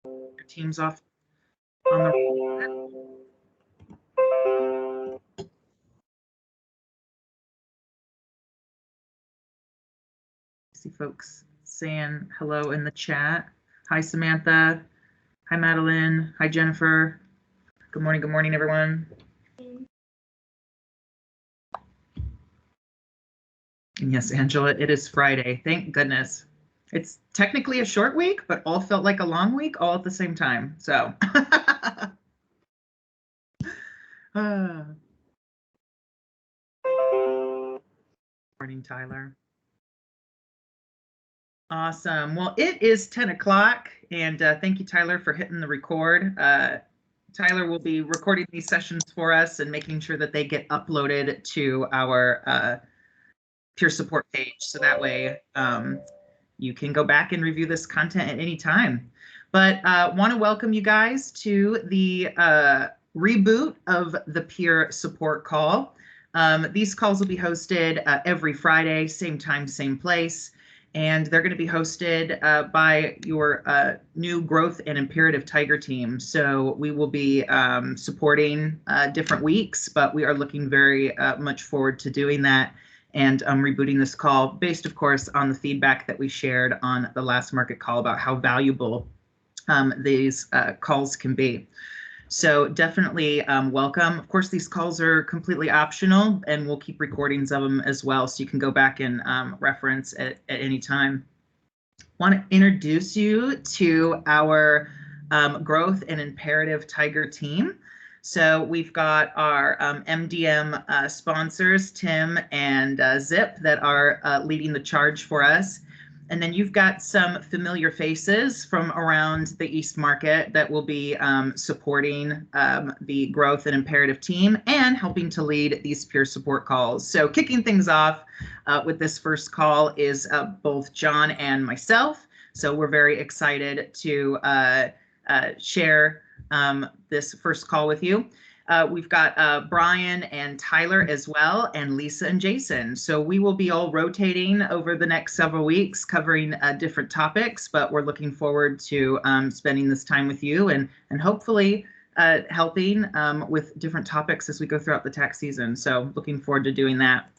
Your team's off on the. See folks saying hello in the chat. Hi, Samantha. Hi, Madeline. Hi, Jennifer. Good morning, everyone. And yes, Angela, it is Friday. Thank goodness. It's technically a short week, but all felt like a long week all at the same time. So. Morning, Tyler. Awesome. Well, it is 10 o'clock, and thank you, Tyler, for hitting the record. Tyler will be recording these sessions for us and making sure that they get uploaded to our peer support page. So that way you can go back and review this content at any time. But want to welcome you guys to the reboot of the peer support call. These calls will be hosted every Friday, same time, same place. And they're going to be hosted by your new Growth and Imperative Tiger team. So we will be supporting different weeks, but we are looking very much forward to doing that and rebooting this call based, of course, on the feedback that we shared on the last market call about how valuable these calls can be. So definitely welcome. Of course, these calls are completely optional, and we'll keep recordings of them as well, so you can go back and reference at any time. Want to introduce you to our Growth and Imperative Tiger team. So we've got our MDM sponsors, Tim and Zip, that are leading the charge for us. And then you've got some familiar faces from around the East Market that will be supporting the Growth and Imperative team and helping to lead these peer support calls. So kicking things off with this first call is both John and myself. So we're very excited to share this first call with you. We've got Brian and Tyler as well, and Lisa and Jason. So we will be all rotating over the next several weeks covering different topics, but we're looking forward to spending this time with you and hopefully helping with different topics as we go throughout the tax season. So looking forward to doing that.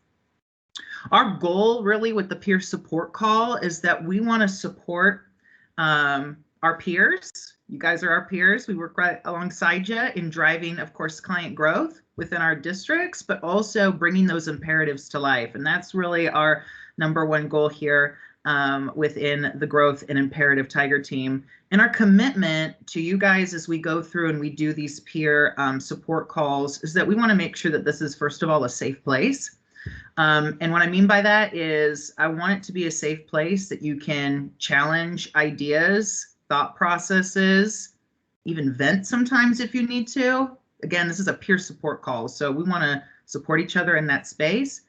Our goal really with the peer support call is that we want to support our peers. You guys are our peers. We work right alongside you in driving, of course, client growth within our districts, but also bringing those imperatives to life. And that's really our number one goal here within the Growth and Imperative Tiger team. And our commitment to you guys as we go through and we do these peer support calls is that we want to make sure that this is, first of all, a safe place. And what I mean by that is I want it to be a safe place that you can challenge ideas, thought processes, even vent sometimes if you need to. Again, this is a peer support call, so we want to support each other in that space.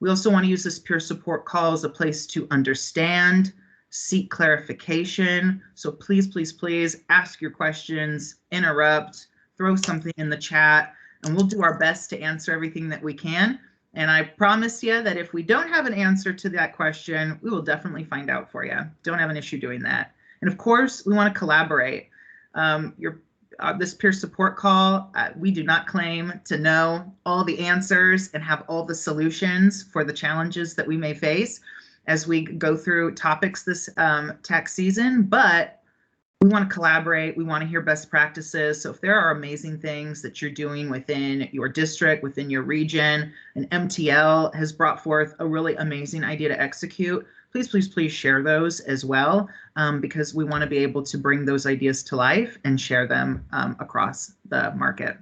We also want to use this peer support call as a place to understand, seek clarification. So please, please, please ask your questions, interrupt, throw something in the chat, and we'll do our best to answer everything that we can. And I promise you that if we don't have an answer to that question, we will definitely find out for you. Don't have an issue doing that. And of course, we want to collaborate. This peer support call, we do not claim to know all the answers and have all the solutions for the challenges that we may face as we go through topics this tax season, but we want to collaborate. We want to hear best practices. So if there are amazing things that you're doing within your district, within your region, and MTL has brought forth a really amazing idea to execute, please, please, please share those as well, because we want to be able to bring those ideas to life and share them across the market.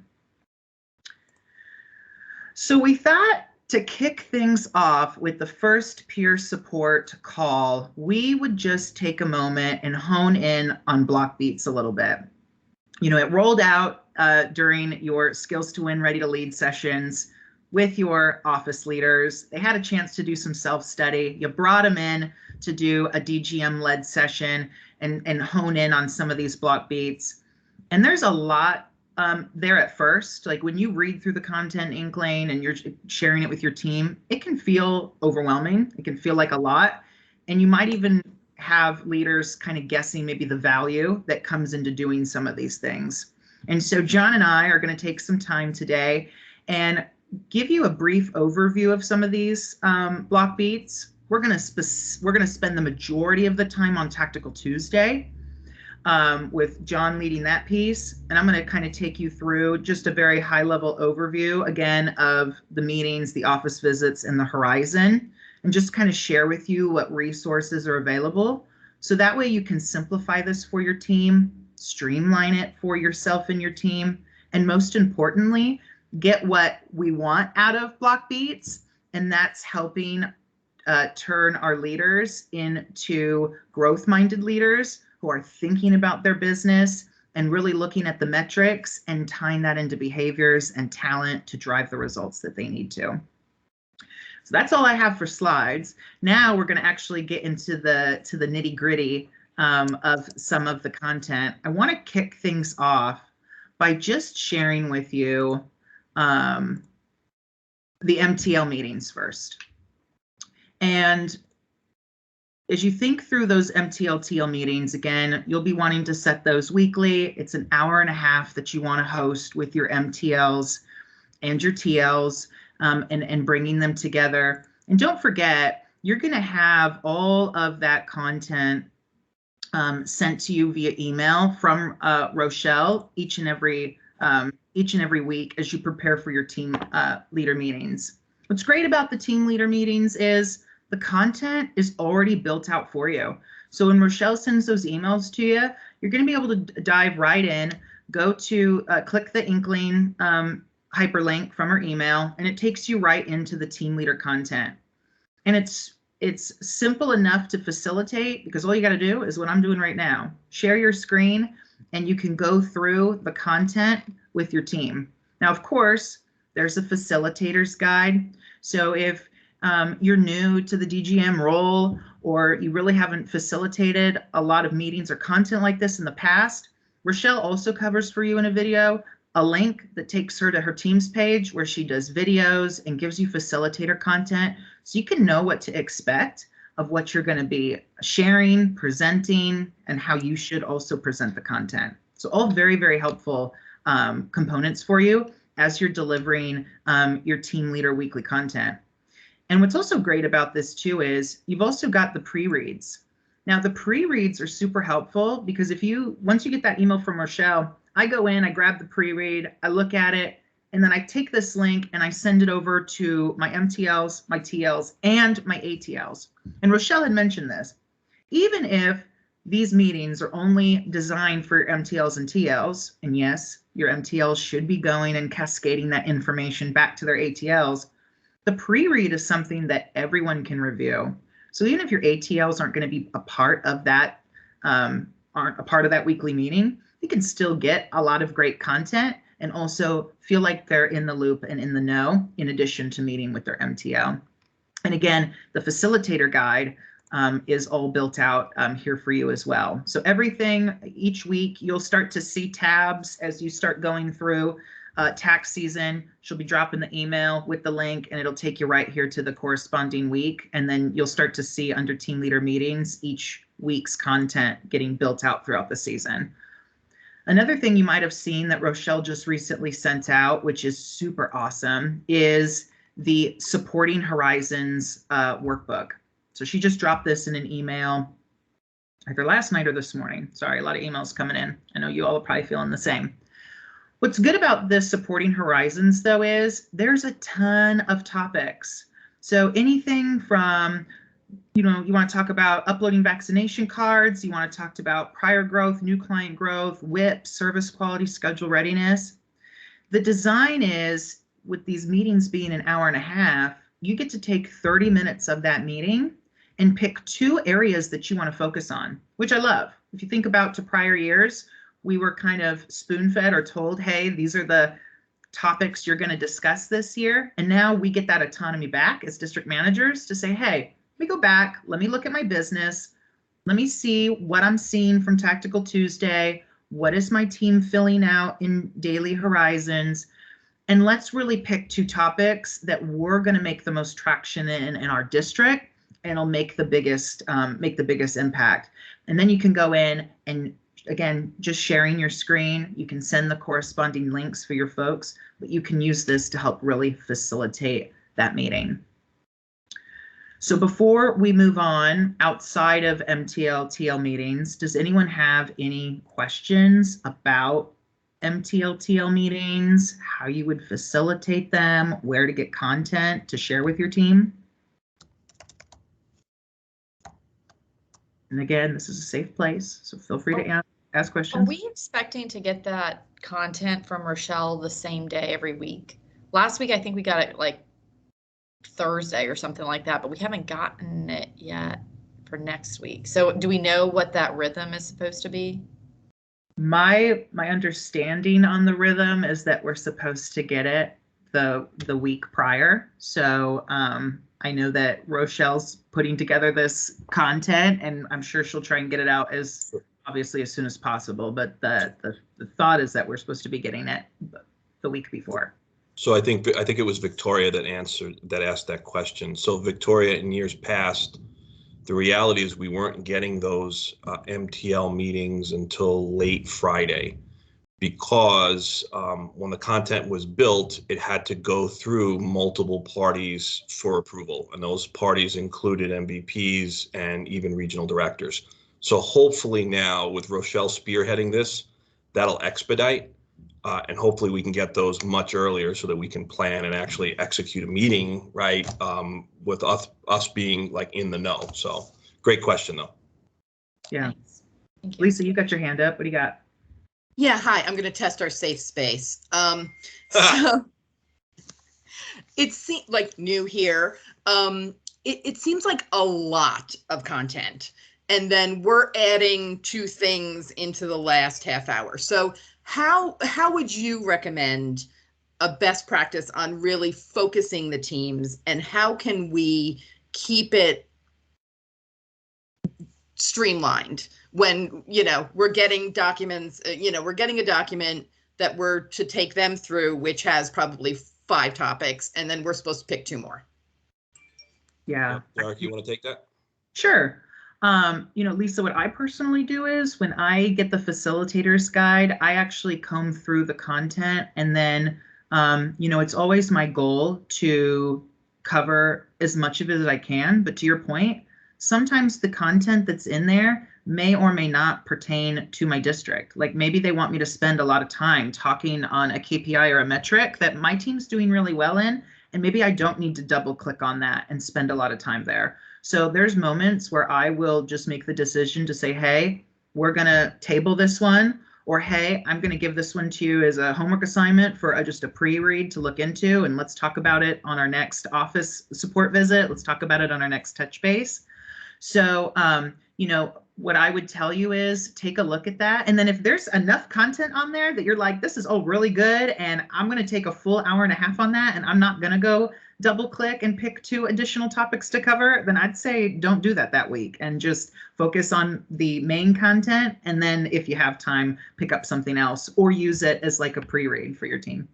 So we thought to kick things off with the first peer support call, we would just take a moment and hone in on block beats a little bit. You know, it rolled out during your Skills to Win, Ready to Lead sessions with your office leaders. They had a chance to do some self-study. You brought them in to do a DGM-led session and hone in on some of these block beats. And there's a lot there at first. Like when you read through the content Inklane and you're sharing it with your team, it can feel overwhelming. It can feel like a lot. And you might even have leaders kind of guessing maybe the value that comes into doing some of these things. And so John and I are going to take some time today and give you a brief overview of some of these block beats. We're going to spend the majority of the time on Tactical Tuesday, with John leading that piece. And I'm going to kind of take you through just a very high level overview, again, of the meetings, the office visits, and the horizon, and just kind of share with you what resources are available. So that way you can simplify this for your team, streamline it for yourself and your team, and most importantly, get what we want out of block beats. And that's helping turn our leaders into growth-minded leaders who are thinking about their business and really looking at the metrics and tying that into behaviors and talent to drive the results that they need to. So that's all I have for slides. Now we're going to actually get into the nitty-gritty of some of the content. I want to kick things off by just sharing with you the MTL meetings first. And as you think through those MTL-TL meetings, again, you'll be wanting to set those weekly. It's an hour and a half that you want to host with your MTLs and your TLs, and bringing them together. And don't forget, you're going to have all of that content sent to you via email from Rochelle each and every week as you prepare for your team leader meetings. What's great about the team leader meetings is the content is already built out for you. So when Rochelle sends those emails to you, you're going to be able to dive right in, go to click the Inkling hyperlink from her email, and it takes you right into the team leader content. And it's simple enough to facilitate, because all you got to do is what I'm doing right now. Share your screen and you can go through the content with your team. Now, of course, there's a facilitator's guide. So if you're new to the DGM role, or you really haven't facilitated a lot of meetings or content like this in the past, Rochelle also covers for you in a video a link that takes her to her Teams page where she does videos and gives you facilitator content, so you can know what to expect of what you're going to be sharing, presenting, and how you should also present the content. So all very, very helpful components for you as you're delivering your team leader weekly content. And what's also great about this too is you've also got the pre-reads. Now the pre-reads are super helpful, because once you get that email from Rochelle, I go in, I grab the pre-read, I look at it, and then I take this link and I send it over to my MTLs, my TLs, and my ATLs. And Rochelle had mentioned this. Even if these meetings are only designed for MTLs and TLs, and yes, your MTLs should be going and cascading that information back to their ATLs, the pre-read is something that everyone can review. So even if your ATLs aren't going to be a part of that, weekly meeting, you can still get a lot of great content and also feel like they're in the loop and in the know, in addition to meeting with their MTL. And again, the facilitator guide is all built out here for you as well. So everything each week, you'll start to see tabs as you start going through tax season. She'll be dropping the email with the link, and it'll take you right here to the corresponding week. And then you'll start to see under team leader meetings each week's content getting built out throughout the season. Another thing you might have seen that Rochelle just recently sent out, which is super awesome, is the Supporting Horizons workbook. So she just dropped this in an email either last night or this morning. Sorry, a lot of emails coming in. I know you all are probably feeling the same. What's good about this Supporting Horizons, though, is there's a ton of topics. So anything from, you want to talk about uploading vaccination cards, you want to talk about prior growth, new client growth, WIP, service quality, schedule readiness. The design is, with these meetings being an hour and a half, you get to take 30 minutes of that meeting and pick 2 areas that you want to focus on, which I love. If you think about to prior years, we were kind of spoon-fed or told, hey, these are the topics you're going to discuss this year. And now we get that autonomy back as district managers to say, hey, let me go back, let me look at my business, let me see what I'm seeing from Tactical Tuesday, what is my team filling out in Daily Horizons, and let's really pick 2 topics that we're going to make the most traction in our district, and it'll make the biggest impact. And then you can go in and, again, just sharing your screen. You can send the corresponding links for your folks, but you can use this to help really facilitate that meeting. So before we move on, outside of MTL TL meetings, does anyone have any questions about MTL TL meetings, how you would facilitate them, where to get content to share with your team? And again, this is a safe place, so feel free to ask questions. Are we expecting to get that content from Rochelle the same day every week? Last week, I think we got it like Thursday or something like that, but we haven't gotten it yet for next week. So do we know what that rhythm is supposed to be? My understanding on the rhythm is that we're supposed to get it the week prior. So I know that Rochelle's putting together this content, and I'm sure she'll try and get it out as obviously as soon as possible. But the thought is that we're supposed to be getting it the week before. So I think it was Victoria that asked that question. So Victoria, in years past, the reality is we weren't getting those MTL meetings until late Friday, because when the content was built, it had to go through multiple parties for approval, and those parties included MVPs and even regional directors. So hopefully now, with Rochelle spearheading this, that'll expedite, and hopefully we can get those much earlier so that we can plan and actually execute a meeting, right, with us being like in the know. So great question, though. Yeah. Thank you. Lisa, you got your hand up. What do you got? Yeah, hi, I'm going to test our safe space. So it seems like new here. It seems like a lot of content, and then we're adding 2 things into the last half hour. So how would you recommend a best practice on really focusing the teams, and how can we keep it streamlined when, we're getting documents, we're getting a document that we're to take them through, which has probably 5 topics, and then we're supposed to pick 2 more. Yeah. Derek, you want to take that? Sure. Lisa, what I personally do is when I get the facilitator's guide, I actually comb through the content, and then, it's always my goal to cover as much of it as I can. But to your point, sometimes the content that's in there may or may not pertain to my district. Like maybe they want me to spend a lot of time talking on a KPI or a metric that my team's doing really well in, and maybe I don't need to double click on that and spend a lot of time there. So there's moments where I will just make the decision to say, hey, we're going to table this one, or hey, I'm going to give this one to you as a homework assignment for just a pre-read to look into, and let's talk about it on our next office support visit. Let's talk about it on our next touch base. So, what I would tell you is take a look at that. And then if there's enough content on there that you're like, this is all really good, and I'm going to take a full hour and a half on that, and I'm not going to go double click and pick 2 additional topics to cover, then I'd say don't do that week and just focus on the main content. And then if you have time, pick up something else or use it as like a pre-read for your team.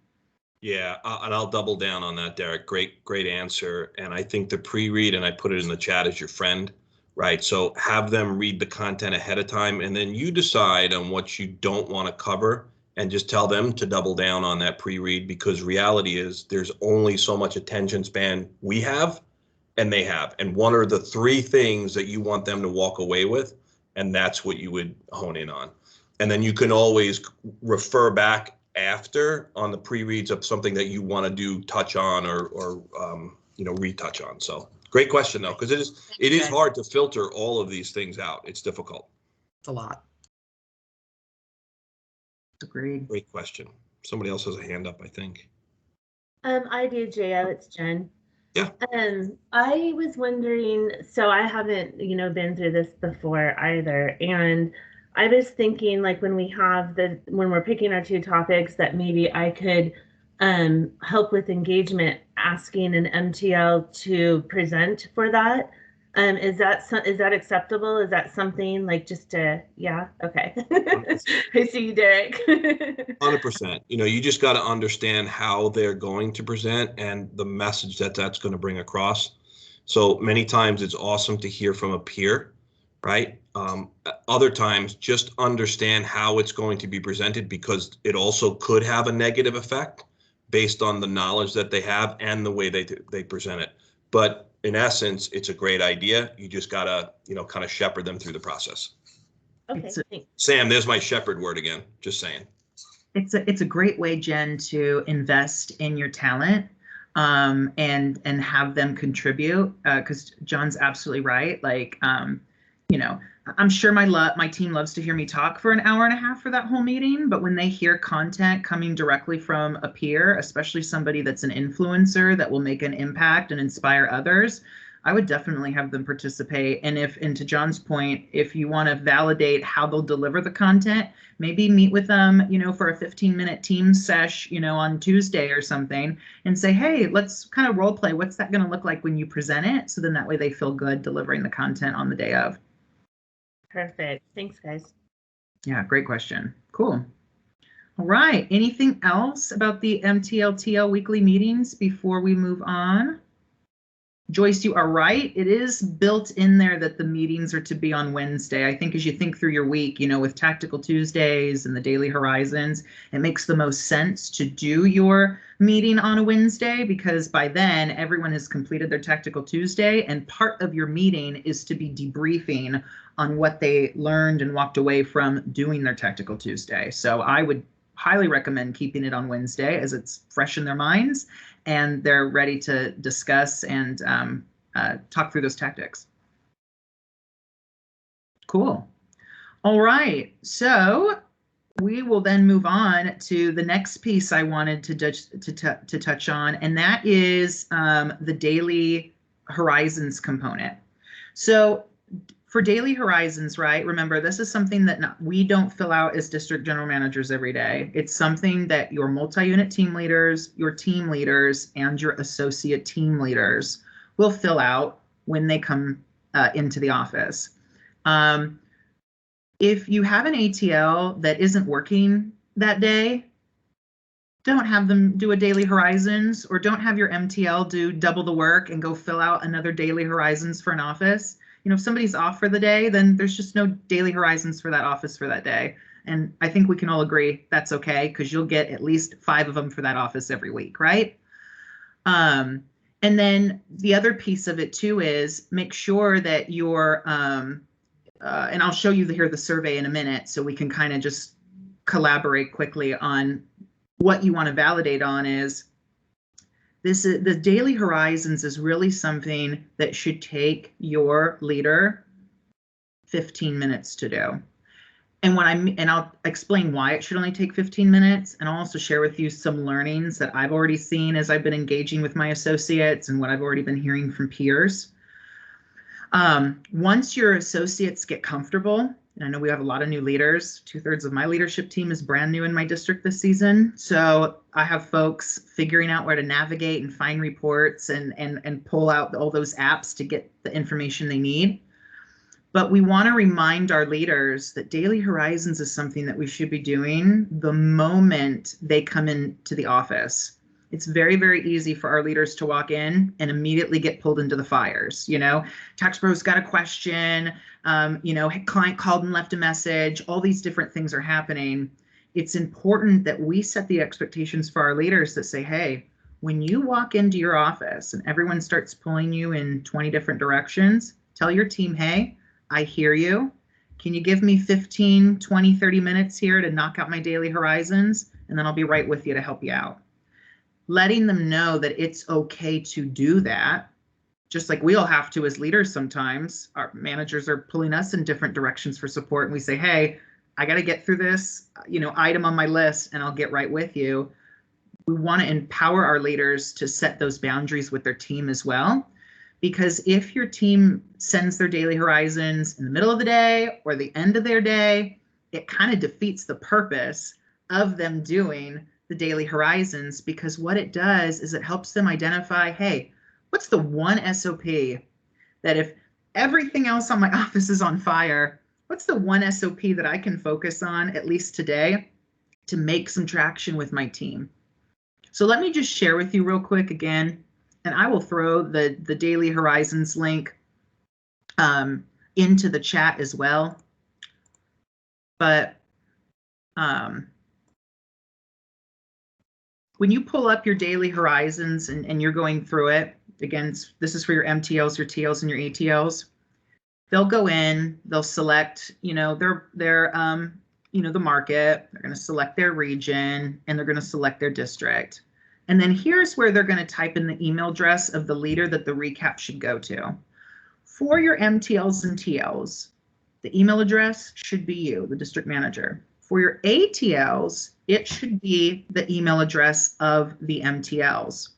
Yeah, and I'll double down on that, Derek. Great answer. And I think the pre-read, and I put it in the chat, as your friend, right? So have them read the content ahead of time, and then you decide on what you don't want to cover, and just tell them to double down on that pre-read, because reality is there's only so much attention span we have and they have. And what are the 3 things that you want them to walk away with? And that's what you would hone in on. And then you can always refer back after on the pre-reads of something that you want to do touch on or retouch on. So great question, though, because it is hard to filter all of these things out. It's difficult. It's a lot. Agreed. Great question. Somebody else has a hand up, I think. I do, Jo. It's Jen. Yeah. I was wondering, so I haven't, been through this before either. And I was thinking, like, when we're picking our 2 topics, that maybe I could help with engagement, asking an MTL to present for that. Is that acceptable? Is that something like just to, yeah, okay. I see you, Derek. 100%. You just got to understand how they're going to present and the message that's going to bring across. So many times it's awesome to hear from a peer, right? Other times just understand how it's going to be presented, because it also could have a negative effect based on the knowledge that they have and the way they present it. But in essence, it's a great idea. You just gotta, kind of shepherd them through the process. Okay, It's a- thanks. Sam, there's my shepherd word again, just saying. It's a great way, Jen, to invest in your talent, and have them contribute, because John's absolutely right. Like, I'm sure my team loves to hear me talk for an hour and a half for that whole meeting, but when they hear content coming directly from a peer, especially somebody that's an influencer that will make an impact and inspire others, I would definitely have them participate. And to John's point, if you want to validate how they'll deliver the content, maybe meet with them, for a 15-minute team sesh, on Tuesday or something, and say, hey, let's kind of role play. What's that going to look like when you present it? So then that way they feel good delivering the content on the day of. Perfect. Thanks, guys. Yeah, great question. Cool. All right. Anything else about the MTLTL weekly meetings before we move on? Joyce, you are right. It is built in there that the meetings are to be on Wednesday. I think as you think through your week, with Tactical Tuesdays and the Daily Horizons, it makes the most sense to do your meeting on a Wednesday, because by then everyone has completed their Tactical Tuesday, and part of your meeting is to be debriefing on what they learned and walked away from doing their Tactical Tuesday. So I would highly recommend keeping it on Wednesday, as it's fresh in their minds and they're ready to discuss and talk through those tactics. Cool. All right, so we will then move on to the next piece I wanted to touch on, and that is the Daily Horizons component. So for Daily Horizons, right, remember, this is something that we don't fill out as district general managers every day. It's something that your multi-unit team leaders, your team leaders, and your associate team leaders will fill out when they come into the office. If you have an ATL that isn't working that day, don't have them do a Daily Horizons, or don't have your MTL do double the work and go fill out another Daily Horizons for an office. If somebody's off for the day, then there's just no Daily Horizons for that office for that day. And I think we can all agree that's okay, because you'll get at least 5 of them for that office every week, right? And then the other piece of it too is make sure that you're, and I'll show you here the survey in a minute, so we can kind of just collaborate quickly on what you want to validate on. Is the Daily Horizons is really something that should take your leader 15 minutes to do. And I'll explain why it should only take 15 minutes. And I'll also share with you some learnings that I've already seen as I've been engaging with my associates and what I've already been hearing from peers. Once your associates get comfortable, and I know we have a lot of new leaders, 2/3 of my leadership team is brand new in my district this season. So I have folks figuring out where to navigate and find reports and pull out all those apps to get the information they need. But we want to remind our leaders that Daily Horizons is something that we should be doing the moment they come into the office. It's very, very easy for our leaders to walk in and immediately get pulled into the fires. TaxPro's got a question, client called and left a message, all these different things are happening. It's important that we set the expectations for our leaders that say, hey, when you walk into your office and everyone starts pulling you in 20 different directions, tell your team, hey, I hear you. Can you give me 15, 20, 30 minutes here to knock out my Daily Horizons? And then I'll be right with you to help you out. Letting them know that it's okay to do that, just like we all have to as leaders sometimes. Our managers are pulling us in different directions for support, and we say, hey, I got to get through this item on my list and I'll get right with you. We want to empower our leaders to set those boundaries with their team as well, because if your team sends their Daily Horizons in the middle of the day or the end of their day, it kind of defeats the purpose of them doing the Daily Horizons, because what it does is it helps them identify, hey, what's the one SOP that if everything else on my office is on fire, what's the one SOP that I can focus on at least today to make some traction with my team? So let me just share with you real quick again. and I will throw the Daily Horizons link into the chat as well. But when you pull up your Daily Horizons and you're going through it, again, this is for your MTLs, your TLs, and your ATLs. They'll go in, they'll select, their the market, they're going to select their region, and they're going to select their district. And then here's where they're going to type in the email address of the leader that the recap should go to. For your MTLs and TLs, the email address should be you, the district manager. For your ATLs, it should be the email address of the MTLs.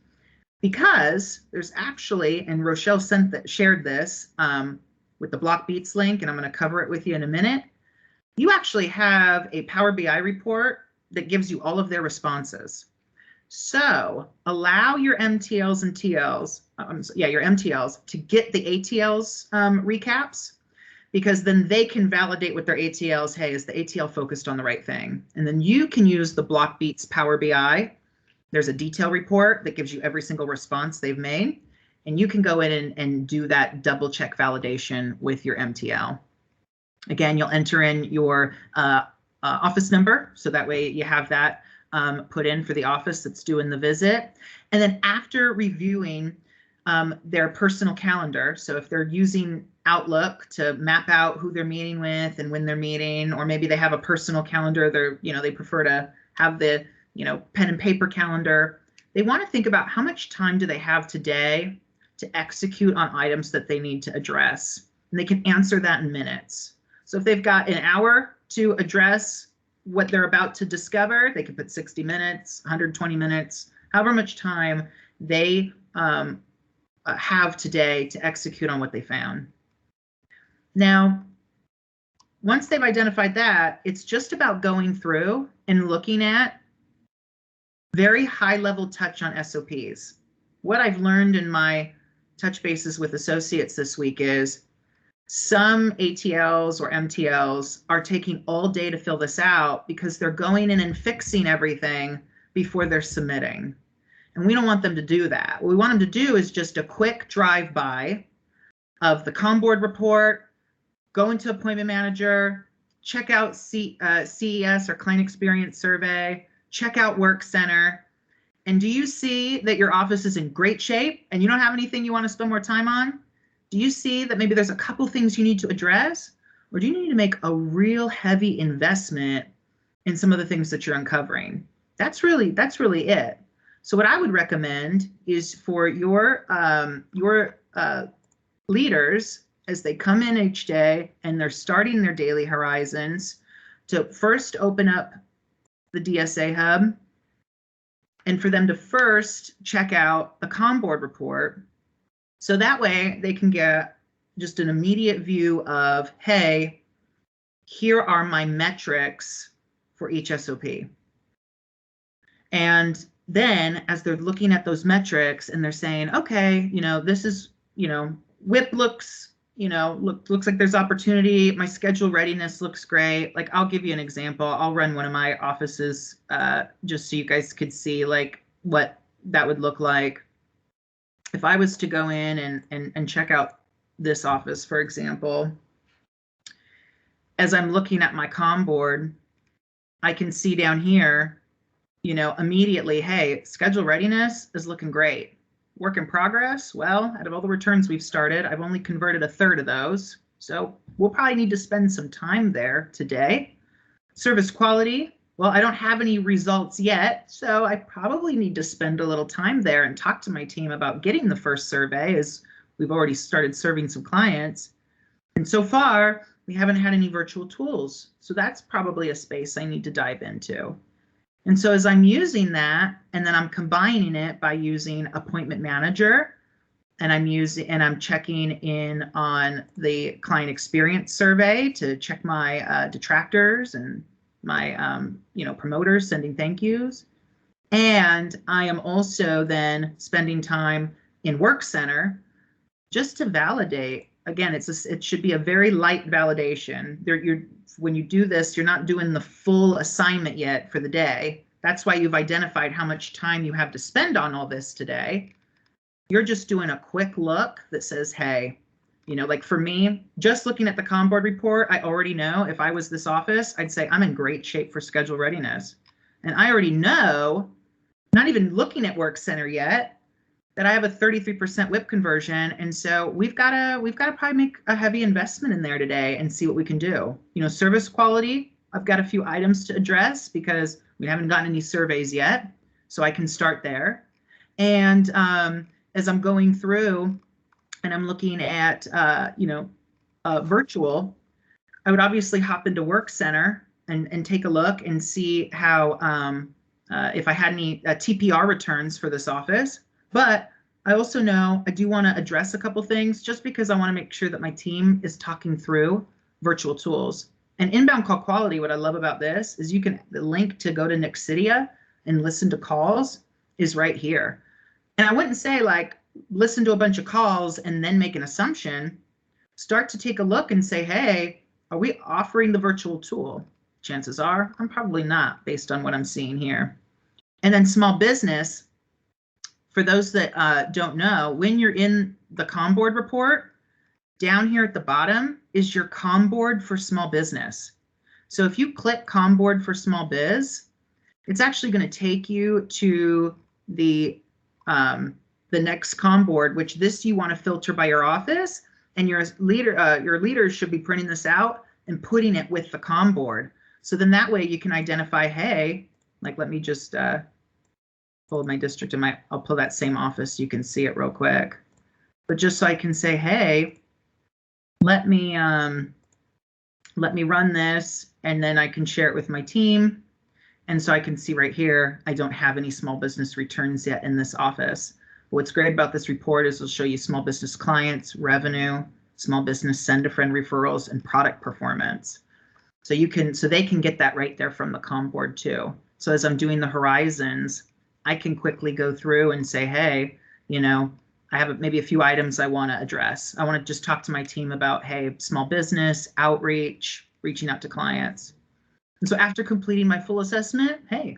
Because there's actually, and Rochelle shared this with the BlockBeats link, and I'm going to cover it with you in a minute. You actually have a Power BI report that gives you all of their responses. So allow your MTLs and TLs, your MTLs to get the ATLs recaps, because then they can validate with their ATLs, hey, is the ATL focused on the right thing? And then you can use the BlockBeats Power BI. There's a detail report that gives you every single response they've made, and you can go in and do that double check validation with your MTL. Again, you'll enter in your office number, so that way you have that put in for the office that's doing the visit. And then after reviewing their personal calendar, so if they're using Outlook to map out who they're meeting with and when they're meeting, or maybe they have a personal calendar, they prefer to have the pen and paper calendar, they want to think about how much time do they have today to execute on items that they need to address. And they can answer that in minutes. So if they've got an hour to address what they're about to discover, they can put 60 minutes, 120 minutes, however much time they have today to execute on what they found. Now, once they've identified that, it's just about going through and looking at very high level touch on SOPs. What I've learned in my touch bases with associates this week is some ATLs or MTLs are taking all day to fill this out because they're going in and fixing everything before they're submitting. And we don't want them to do that. What we want them to do is just a quick drive-by of the ComBoard report, go into Appointment Manager, check out CES or Client Experience Survey, check out Work Center. And do you see that your office is in great shape and you don't have anything you want to spend more time on? Do you see that maybe there's a couple things you need to address? Or do you need to make a real heavy investment in some of the things that you're uncovering? That's really it. So what I would recommend is for your leaders, as they come in each day and they're starting their Daily Horizons, to first open up the DSA Hub, and for them to first check out the ComBoard report. So that way they can get just an immediate view of, hey, here are my metrics for each SOP. And then as they're looking at those metrics and they're saying, okay, this is, WIP looks, looks like there's opportunity. My schedule readiness looks great. Like, I'll give you an example. I'll run one of my offices just so you guys could see like what that would look like. If I was to go in and check out this office, for example, as I'm looking at my ComBoard, I can see down here, immediately, hey, schedule readiness is looking great. Work in progress, well, out of all the returns we've started, I've only converted a third of those. So we'll probably need to spend some time there today. Service quality, well, I don't have any results yet, so I probably need to spend a little time there and talk to my team about getting the first survey, as we've already started serving some clients. And so far, we haven't had any virtual tools. So that's probably a space I need to dive into. And so as I'm using that, and then I'm combining it by using Appointment Manager, and I'm checking in on the Client Experience Survey to check my detractors and my promoters sending thank yous. And I am also then spending time in Work Center just to validate. Again, it should be a very light validation. When you do this, you're not doing the full assignment yet for the day. That's why you've identified how much time you have to spend on all this today. you're just doing a quick look that says, hey, you know, like for me, just looking at the COM board report, I already know if I was this office, I'd say I'm in great shape for schedule readiness. And I already know, not even looking at Work Center yet, that I have a 33% WIP conversion. And so we've got to probably make a heavy investment in there today and see what we can do. You know, service quality, I've got a few items to address because we haven't gotten any surveys yet. So I can start there. And as I'm going through and I'm looking at, virtual, I would obviously hop into Work Center and take a look and see how, if I had any TPR returns for this office. But I also know I do want to address a couple things just because I want to make sure that my team is talking through virtual tools. And inbound call quality, what I love about this is the link to go to Nexidia and listen to calls is right here. And I wouldn't say like, listen to a bunch of calls and then make an assumption. Start to take a look and say, hey, are we offering the virtual tool? Chances are I'm probably not based on what I'm seeing here. And then small business, for those that don't know, when you're in the COM board report, down here at the bottom is your COM board for small business. So if you click COM board for small biz, it's actually going to take you to the next COM board, which this you want to filter by your office, and your leaders should be printing this out and putting it with the COM board. So then that way you can identify, hey, like let me just pull my district and I'll pull that same office. You can see it real quick, but just so I can say, hey, let me run this, and then I can share it with my team. And so I can see right here, I don't have any small business returns yet in this office. What's great about this report is it'll show you small business clients, revenue, small business send a friend referrals, and product performance. So they can get that right there from the COM board too. So as I'm doing the horizons, I can quickly go through and say, hey, you know, I have maybe a few items I want to address. I want to just talk to my team about, hey, small business, outreach, reaching out to clients. And so after completing my full assessment, hey,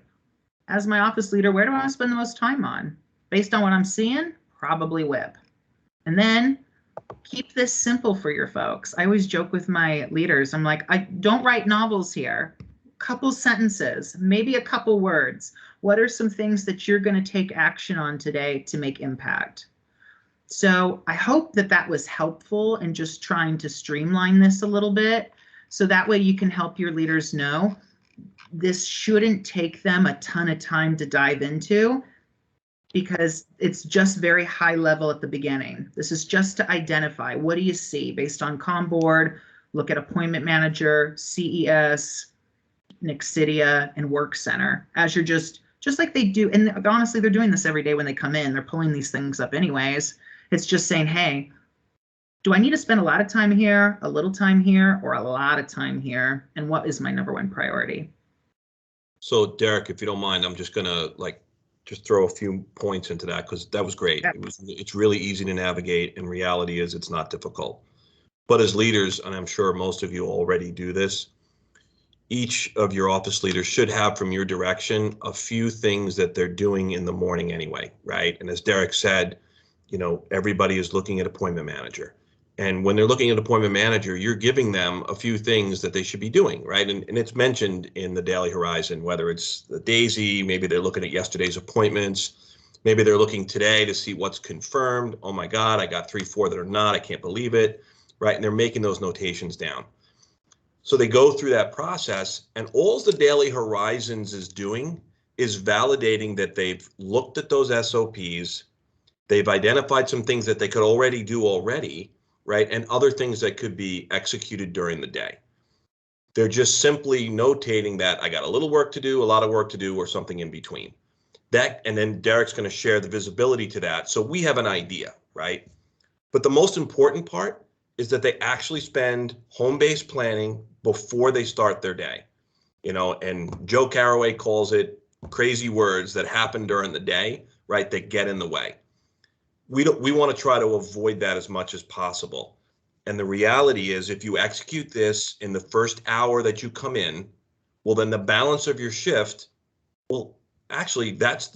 as my office leader, where do I want to spend the most time on? Based on what I'm seeing, probably WIP. And then keep this simple for your folks. I always joke with my leaders. I'm like, I don't write novels here. Couple sentences, maybe a couple words. What are some things that you're going to take action on today to make impact? So I hope that was helpful in just trying to streamline this a little bit. So that way you can help your leaders know this shouldn't take them a ton of time to dive into, because it's just very high level at the beginning. This is just to identify, what do you see based on COM board, look at appointment manager, CES, Nexidia, and Work Center, as you're just like they do. And honestly, they're doing this every day when they come in, they're pulling these things up anyways. It's just saying, hey, do I need to spend a lot of time here, a little time here, or a lot of time here? And what is my number one priority? So Derek, if you don't mind, I'm just gonna just throw a few points into that, because that was great. Yeah. It's really easy to navigate, and reality is it's not difficult. But as leaders, and I'm sure most of you already do this, each of your office leaders should have from your direction a few things that they're doing in the morning anyway, right? And as Derek said, you know, everybody is looking at appointment manager. And when they're looking at appointment manager, you're giving them a few things that they should be doing, right? And it's mentioned in the daily horizon, whether it's the DAISY, maybe they're looking at yesterday's appointments, maybe they're looking today to see what's confirmed. Oh my God, I got 3, 4 that are not, I can't believe it, right? And they're making those notations down. So they go through that process, and all the daily horizons is doing is validating that they've looked at those SOPs, they've identified some things that they could already do already, right? And other things that could be executed during the day. They're just simply notating that I got a little work to do, a lot of work to do, or something in between. That, and then Derek's going to share the visibility to that. So we have an idea, right? But the most important part is that they actually spend home-based planning before they start their day. You know, and Joe Caraway calls it crazy words that happen during the day, right? That get in the way. We want to try to avoid that as much as possible. And the reality is, if you execute this in the first hour that you come in, well, then the balance of your shift, well, actually, that's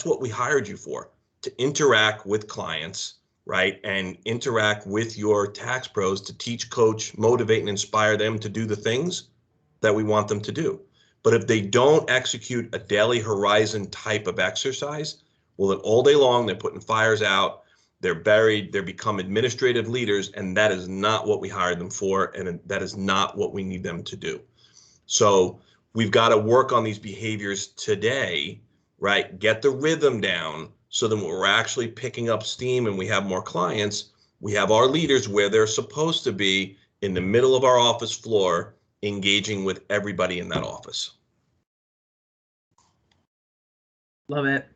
what we hired you for. to interact with clients, right? And interact with your tax pros to teach, coach, motivate, and inspire them to do the things that we want them to do. But if they don't execute a daily horizon type of exercise, well, then all day long, they're putting fires out, they're buried, they become administrative leaders, and that is not what we hired them for, and that is not what we need them to do. So we've got to work on these behaviors today, right? Get the rhythm down so that when we're actually picking up steam and we have more clients, we have our leaders where they're supposed to be, in the middle of our office floor, engaging with everybody in that office. Love it.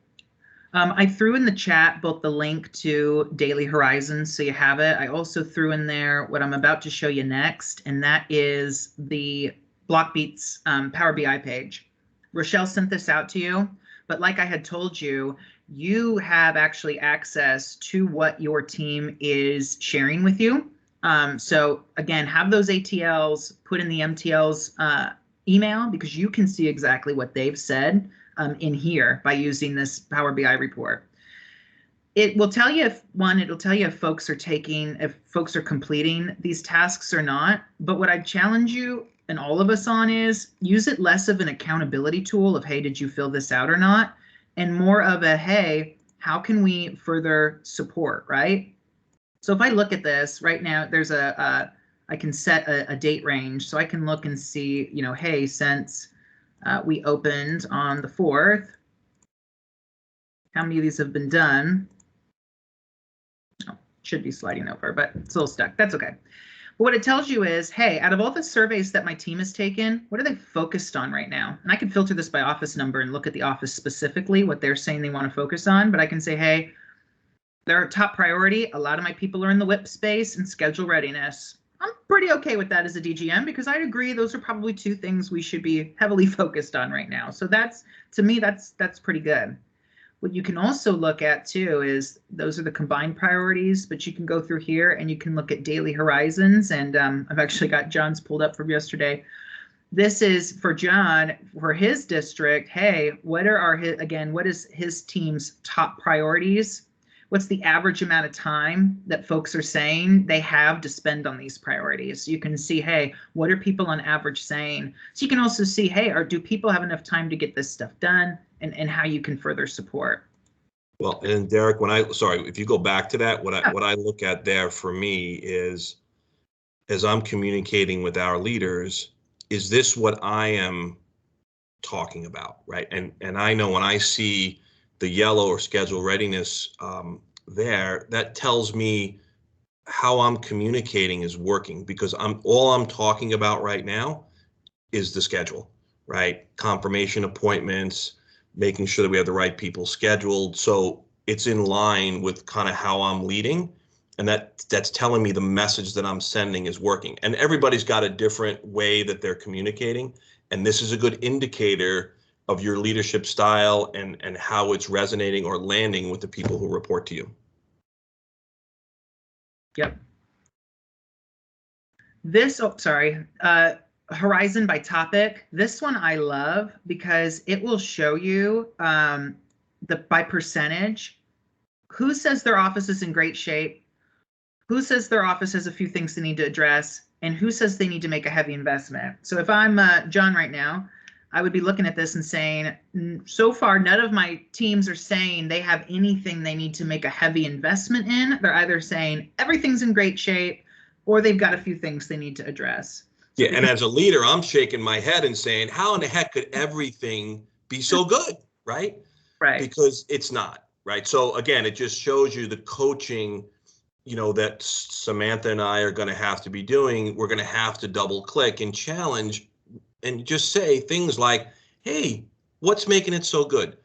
I threw in the chat both the link to Daily Horizons, so you have it. I also threw in there what I'm about to show you next, and that is the Blockbeats Power BI page. Rochelle sent this out to you, but like I had told you, you have actually access to what your team is sharing with you. So again, have those ATLs put in the MTL's email, because you can see exactly what they've said in here by using this Power BI report. It will tell you it'll tell you if folks are completing these tasks or not. But what I challenge you and all of us on is use it less of an accountability tool of, hey, did you fill this out or not? And more of a, hey, how can we further support, right? So if I look at this right now, there's I can set a date range. So I can look and see, hey, since we opened on the 4th, how many of these have been done? Oh, should be sliding over, but it's a little stuck. That's okay. But what it tells you is, hey, out of all the surveys that my team has taken, what are they focused on right now? And I can filter this by office number and look at the office specifically, what they're saying they want to focus on. But I can say, hey, their top priority, a lot of my people are in the WIP space and schedule readiness. I'm pretty okay with that as a DGM, because I'd agree those are probably two things we should be heavily focused on right now. So that's, to me, that's pretty good. What you can also look at too is those are the combined priorities, but you can go through here and you can look at daily horizons. And I've actually got John's pulled up from yesterday. This is for John, for his district. Hey, what is his team's top priorities? What's the average amount of time that folks are saying they have to spend on these priorities? So you can see, hey, what are people on average saying? So you can also see, hey, do people have enough time to get this stuff done, and how you can further support. Well, and Derek, if you go back to that, what I look at there for me is, as I'm communicating with our leaders, is this what I am talking about, right? And I know when I see the yellow or schedule readiness there, that tells me how I'm communicating is working, because all I'm talking about right now is the schedule, right? Confirmation appointments, making sure that we have the right people scheduled. So it's in line with kind of how I'm leading, and that's telling me the message that I'm sending is working. And everybody's got a different way that they're communicating, and this is a good indicator of your leadership style and how it's resonating or landing with the people who report to you. Yep. Horizon by topic. This one I love because it will show you by percentage who says their office is in great shape, who says their office has a few things they need to address, and who says they need to make a heavy investment. So if I'm John right now, I would be looking at this and saying, so far, none of my teams are saying they have anything they need to make a heavy investment in. They're either saying everything's in great shape, or they've got a few things they need to address. Yeah, and as a leader, I'm shaking my head and saying, how in the heck could everything be so good, right? Right. Because it's not, right? So again, it just shows you the coaching, that Samantha and I are going to have to be doing. We're going to have to double click and challenge and just say things like, hey, what's making it so good?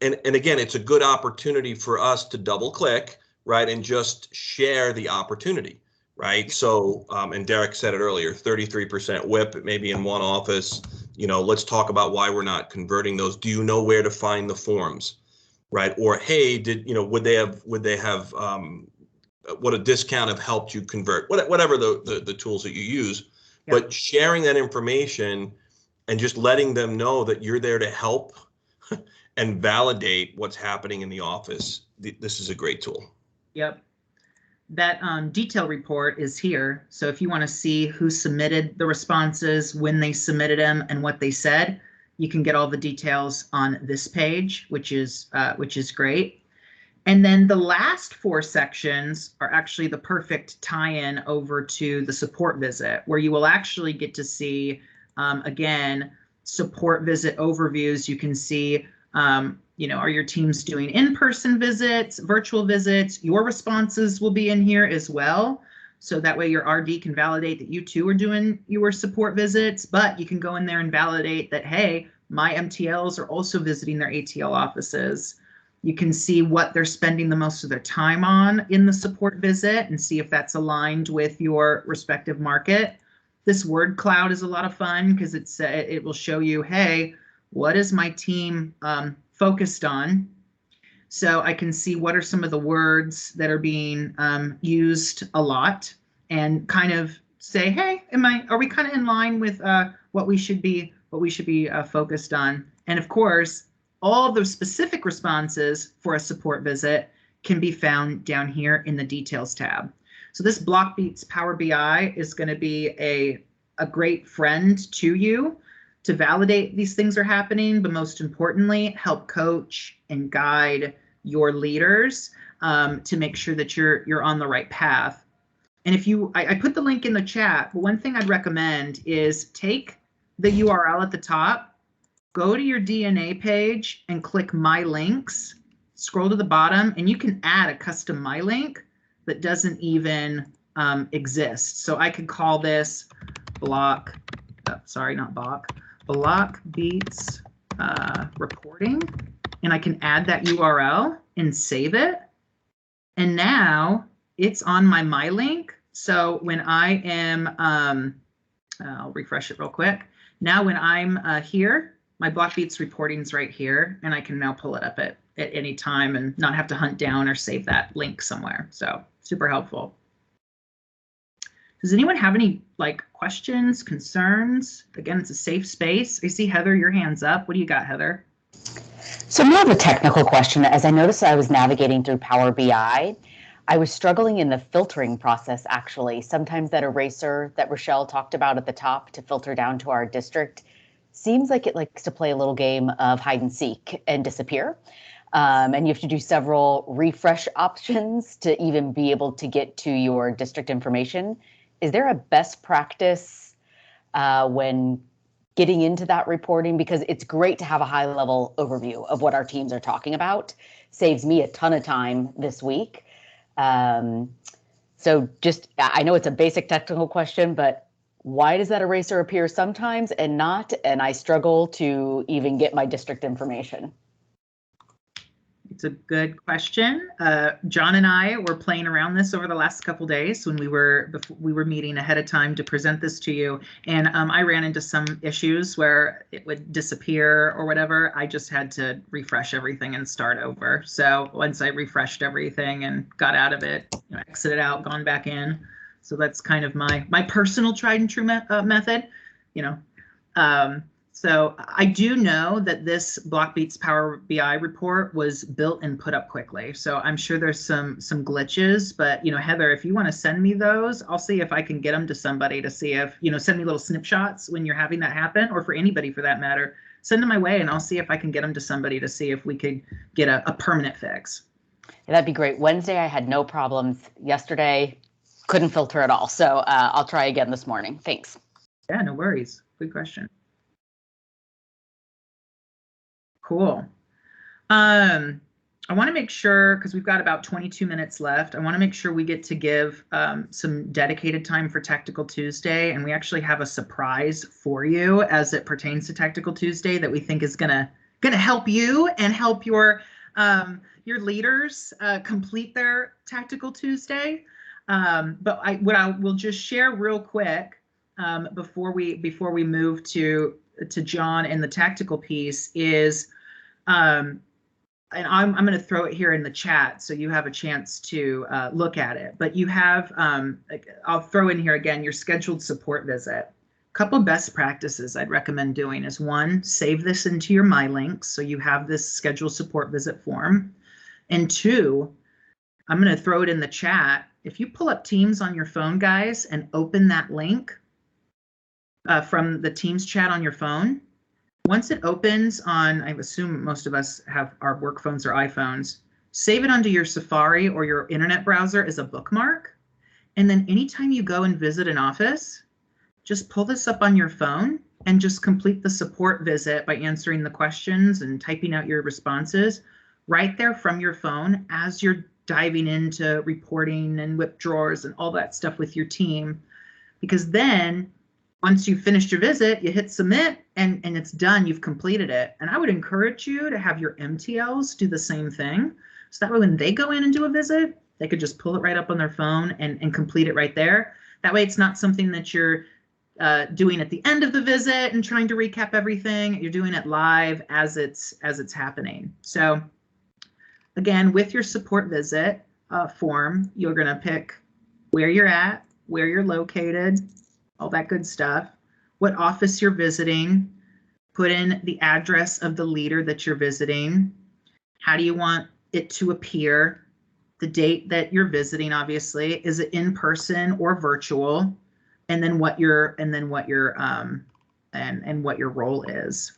And again, it's a good opportunity for us to double click, right? And just share the opportunity. Right. So, and Derek said it earlier, 33% WIP, maybe in one office. Let's talk about why we're not converting those. Do you know where to find the forms? Right. Or, hey, would they have what a discount have helped you convert? Whatever the tools that you use, yeah. But sharing that information and just letting them know that you're there to help and validate what's happening in the office. this is a great tool. Yep. That detail report is here. So if you want to see who submitted the responses, when they submitted them, and what they said, you can get all the details on this page, which is great. And then the last 4 sections are actually the perfect tie-in over to the support visit, where you will actually get to see, again, support visit overviews. You can see, are your teams doing in-person visits, virtual visits? Your responses will be in here as well. So that way your RD can validate that you too are doing your support visits, but you can go in there and validate that, hey, my MTLs are also visiting their ATL offices. You can see what they're spending the most of their time on in the support visit and see if that's aligned with your respective market. This word cloud is a lot of fun because it will show you, hey, what is my team focused on? So I can see what are some of the words that are being used a lot, and kind of say, hey, are we kind of in line with what we should be focused on? And of course, all those specific responses for a support visit can be found down here in the details tab. So this Blockbeats Power BI is going to be a great friend to you to validate these things are happening, but most importantly, help coach and guide your leaders to make sure that you're on the right path. And if I put the link in the chat, but one thing I'd recommend is take the URL at the top, go to your DNA page and click My Links, scroll to the bottom, and you can add a custom My Link that doesn't even exist. So I could call this Blockbeats reporting, and I can add that URL and save it. And now it's on my link. So when I am, I'll refresh it real quick. Now when I'm here, my Blockbeats reporting is right here, and I can now pull it up at any time and not have to hunt down or save that link somewhere. So super helpful. Does anyone have any questions, concerns? Again, it's a safe space. I see Heather, your hand's up. What do you got, Heather? So more of a technical question. As I noticed I was navigating through Power BI, I was struggling in the filtering process, actually. Sometimes that eraser that Rochelle talked about at the top to filter down to our district seems like it likes to play a little game of hide and seek and disappear. And you have to do several refresh options to even be able to get to your district information. Is there a best practice when getting into that reporting? Because it's great to have a high level overview of what our teams are talking about. Saves me a ton of time this week. So just, I know it's a basic technical question, but why does that eraser appear sometimes and not? And I struggle to even get my district information. It's a good question. John and I were playing around this over the last couple days when we were meeting ahead of time to present this to you, and I ran into some issues where it would disappear or whatever. I just had to refresh everything and start over. So once I refreshed everything and got out of it, exited out, gone back in. So that's kind of my personal tried and true method, So I do know that this Blockbeats Power BI report was built and put up quickly. So I'm sure there's some glitches, but Heather, if you want to send me those, I'll see if I can get them to somebody to see if, send me little snapshots when you're having that happen, or for anybody for that matter, send them my way and I'll see if I can get them to somebody to see if we could get a permanent fix. Yeah, that'd be great. Wednesday, I had no problems. Yesterday, couldn't filter at all. So I'll try again this morning. Thanks. Yeah, no worries. Good question. Cool. I want to make sure, because we've got about 22 minutes left, I want to make sure we get to give some dedicated time for Tactical Tuesday, and we actually have a surprise for you as it pertains to Tactical Tuesday that we think is gonna help you and help your leaders complete their Tactical Tuesday. But I will just share real quick before we move to John and the tactical piece is, and I'm going to throw it here in the chat so you have a chance to look at it. But you have, I'll throw in here again, your scheduled support visit. A couple best practices I'd recommend doing is, one, save this into your My Links so you have this scheduled support visit form. And two, I'm going to throw it in the chat. If you pull up Teams on your phone, guys, and open that link from the Teams chat on your phone, once it opens on, I assume most of us have our work phones or iPhones, save it onto your Safari or your internet browser as a bookmark. And then anytime you go and visit an office, just pull this up on your phone and just complete the support visit by answering the questions and typing out your responses right there from your phone as you're diving into reporting and whip drawers and all that stuff with your team. Because then once you've finished your visit, you hit submit and it's done, you've completed it. And I would encourage you to have your MTLs do the same thing. So that way when they go in and do a visit, they could just pull it right up on their phone and complete it right there. That way it's not something that you're doing at the end of the visit and trying to recap everything. You're doing it live as it's happening. So again, with your support visit form, you're going to pick where you're at, where you're located, all that good stuff, what office you're visiting, put in the address of the leader that you're visiting, how do you want it to appear, the date that you're visiting, obviously, is it in person or virtual, and then what your role is.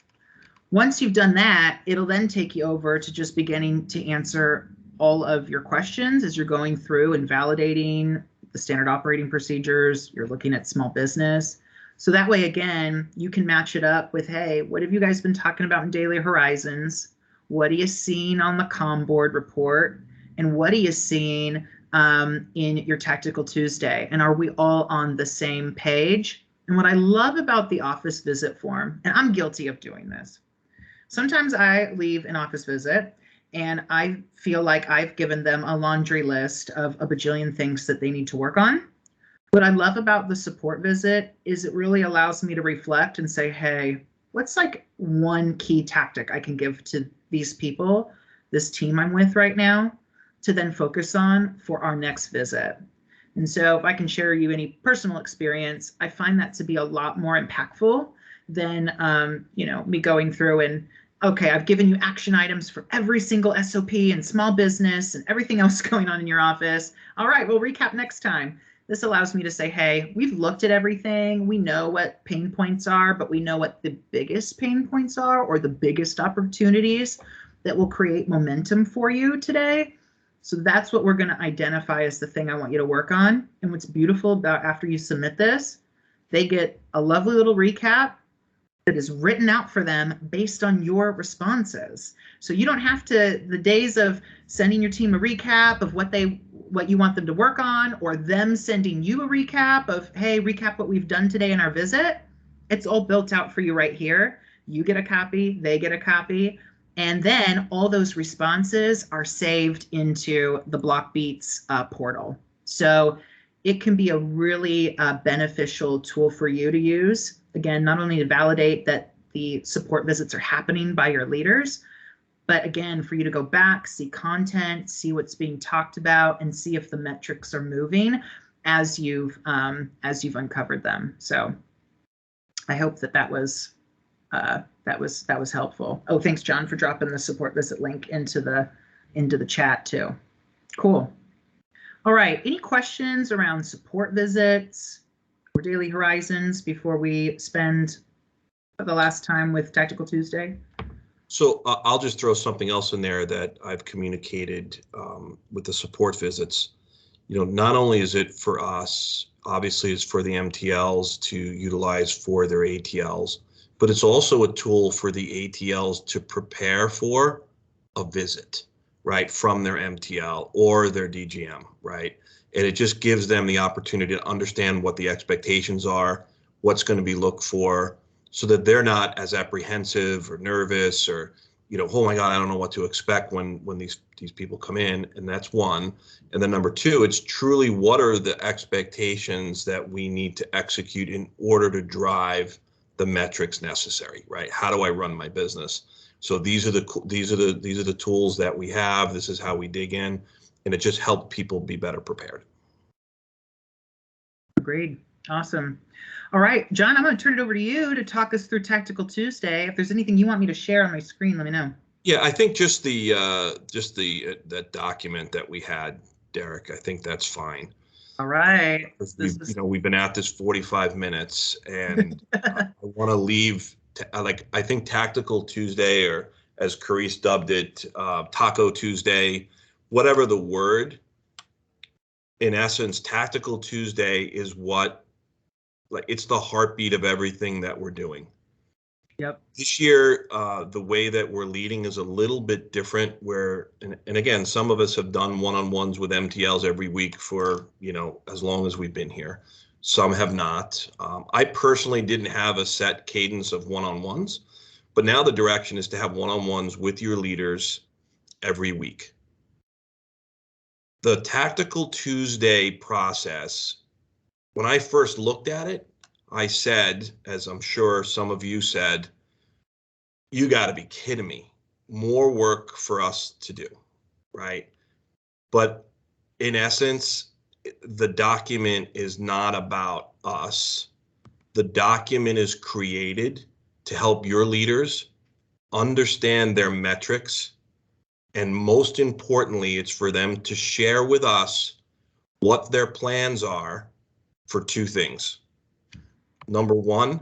Once you've done that, it'll then take you over to just beginning to answer all of your questions as you're going through and validating the standard operating procedures. You're looking at small business. So that way, again, you can match it up with, hey, what have you guys been talking about in Daily Horizons? What are you seeing on the COM board report? And what are you seeing in your Tactical Tuesday? And are we all on the same page? And what I love about the office visit form, and I'm guilty of doing this, sometimes I leave an office visit and I feel like I've given them a laundry list of a bajillion things that they need to work on. What I love about the support visit is it really allows me to reflect and say, hey, what's like one key tactic I can give to these people, this team I'm with right now, to then focus on for our next visit. And so if I can share you any personal experience, I find that to be a lot more impactful than me going through and, okay, I've given you action items for every single SOP and small business and everything else going on in your office. All right, we'll recap next time. This allows me to say, hey, we've looked at everything. We know what pain points are, but we know what the biggest pain points are or the biggest opportunities that will create momentum for you today. So that's what we're going to identify as the thing I want you to work on. And what's beautiful about after you submit this, they get a lovely little recap that is written out for them based on your responses. So you don't have to, the days of sending your team a recap of what you want them to work on, or them sending you a recap of, hey, recap what we've done today in our visit. It's all built out for you right here. You get a copy, they get a copy. And then all those responses are saved into the BlockBeats portal. So it can be a really beneficial tool for you to use. Again, not only to validate that the support visits are happening by your leaders, but again, for you to go back, see content, see what's being talked about, and see if the metrics are moving as you've uncovered them. So I hope that was helpful. Oh, thanks, John, for dropping the support visit link into the chat too. Cool. All right. Any questions around support visits or Daily Horizons before we spend the last time with Tactical Tuesday? So I'll just throw something else in there that I've communicated with the support visits. Not only is it for us, obviously it's for the MTLs to utilize for their ATLs, but it's also a tool for the ATLs to prepare for a visit, right, from their MTL or their DGM, right? And it just gives them the opportunity to understand what the expectations are, what's going to be looked for, so that they're not as apprehensive or nervous or, oh my God, I don't know what to expect when these people come in. And that's one. And then number two, it's truly what are the expectations that we need to execute in order to drive the metrics necessary, right? How do I run my business? So these are the tools that we have. This is how we dig in, and it just helps people be better prepared. Agreed. Awesome. All right, John, I'm going to turn it over to you to talk us through Tactical Tuesday. If there's anything you want me to share on my screen, let me know. Yeah, I think just that document that we had, Derek, I think that's fine. All right. We've been at this 45 minutes, and I want to leave. I think Tactical Tuesday, or as Carice dubbed it, Taco Tuesday, whatever the word. In essence, Tactical Tuesday is it's the heartbeat of everything that we're doing. Yep. This year, the way that we're leading is a little bit different and again, some of us have done one-on-ones with MTLs every week for, as long as we've been here. Some have not. I personally didn't have a set cadence of one-on-ones, but now the direction is to have one-on-ones with your leaders every week. The Tactical Tuesday process, when I first looked at it, I said, as I'm sure some of you said, you got to be kidding me. More work for us to do, right? But in essence, the document is not about us. The document is created to help your leaders understand their metrics. And most importantly, it's for them to share with us what their plans are for two things. Number one,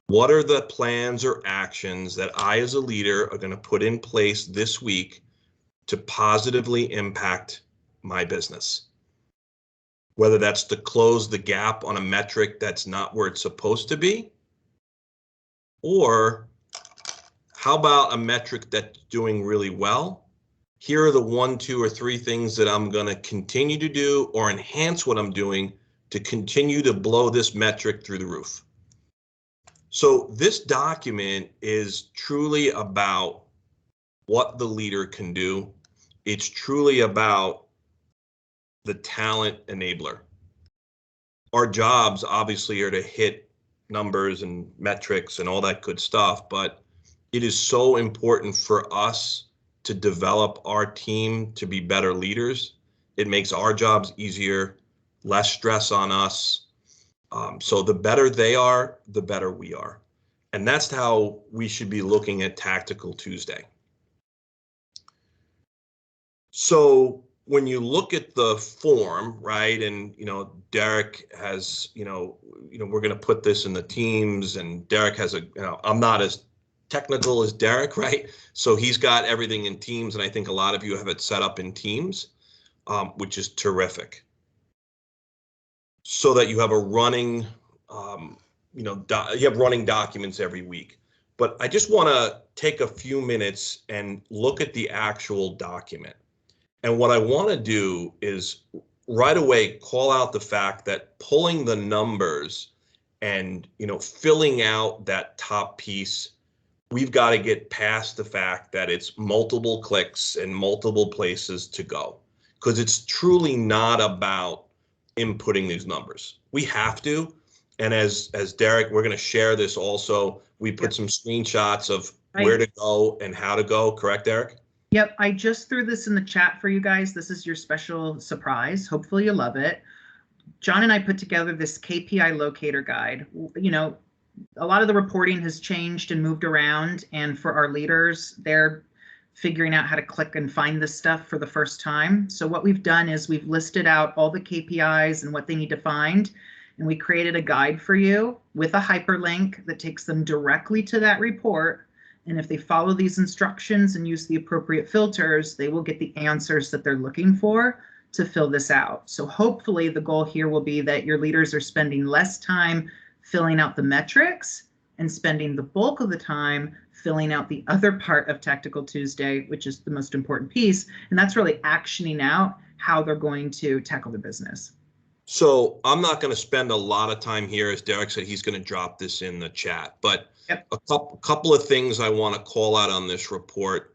what are the plans or actions that I as a leader are going to put in place this week to positively impact my business? Whether that's to close the gap on a metric that's not where it's supposed to be, or how about a metric that's doing really well? Here are the 1, 2, or 3 things that I'm going to continue to do or enhance what I'm doing to continue to blow this metric through the roof. So this document is truly about what the leader can do. It's truly about the talent enabler. Our jobs obviously are to hit numbers and metrics and all that good stuff, but it is so important for us to develop our team to be better leaders. It makes our jobs easier, less stress on us. So the better they are, the better we are. And that's how we should be looking at Tactical Tuesday. So when you look at the form, right, and Derek has, we're going to put this in the Teams, and Derek has I'm not as technical as Derek, right? So he's got everything in Teams, and I think a lot of you have it set up in Teams, which is terrific. So that you have a running, you have running documents every week. But I just want to take a few minutes and look at the actual document. And what I want to do is right away call out the fact that pulling the numbers and filling out that top piece, we've got to get past the fact that it's multiple clicks and multiple places to go, because it's truly not about inputting these numbers. We have to, and as Derek, we're going to share this also. We put some screenshots of where to go and how to go. Correct, Derek? Yep, I just threw this in the chat for you guys. This is your special surprise. Hopefully you love it. John and I put together this KPI locator guide. A lot of the reporting has changed and moved around, and for our leaders, they're figuring out how to click and find this stuff for the first time. So what we've done is we've listed out all the KPIs and what they need to find, and we created a guide for you with a hyperlink that takes them directly to that report. And if they follow these instructions and use the appropriate filters, they will get the answers that they're looking for to fill this out. So hopefully the goal here will be that your leaders are spending less time filling out the metrics and spending the bulk of the time filling out the other part of Tactical Tuesday, which is the most important piece. And that's really actioning out how they're going to tackle the business. So I'm not going to spend a lot of time here. As Derek said, he's going to drop this in the chat, but a couple of things I want to call out on this report.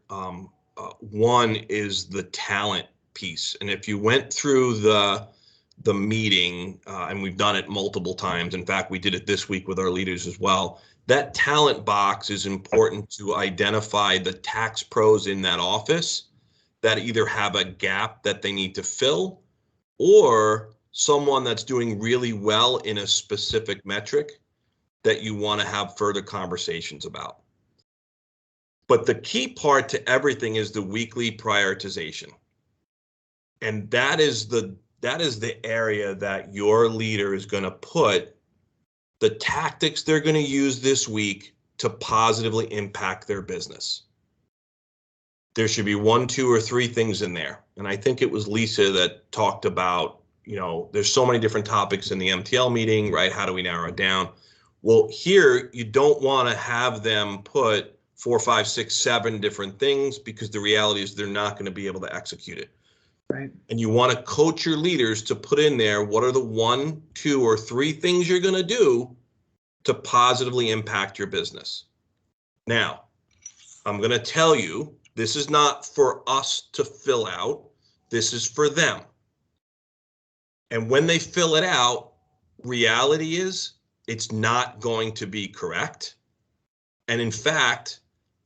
One is the talent piece. And if you went through the meeting, and we've done it multiple times, in fact, we did it this week with our leaders as well, that talent box is important to identify the tax pros in that office that either have a gap that they need to fill, or someone that's doing really well in a specific metric that you want to have further conversations about. But the key part to everything is the weekly prioritization. And that is the area that your leader is going to put the tactics they're going to use this week to positively impact their business. There should be 1, 2, or 3 things in there. And I think it was Lisa that talked about, there's so many different topics in the MTL meeting, right? How do we narrow it down? Well, here you don't want to have them put 4, 5, 6, 7 different things, because the reality is they're not going to be able to execute it. Right. And you want to coach your leaders to put in there, what are the 1, 2, or 3 things you're going to do to positively impact your business? Now, I'm going to tell you, this is not for us to fill out. This is for them. And when they fill it out, reality is it's not going to be correct. And in fact,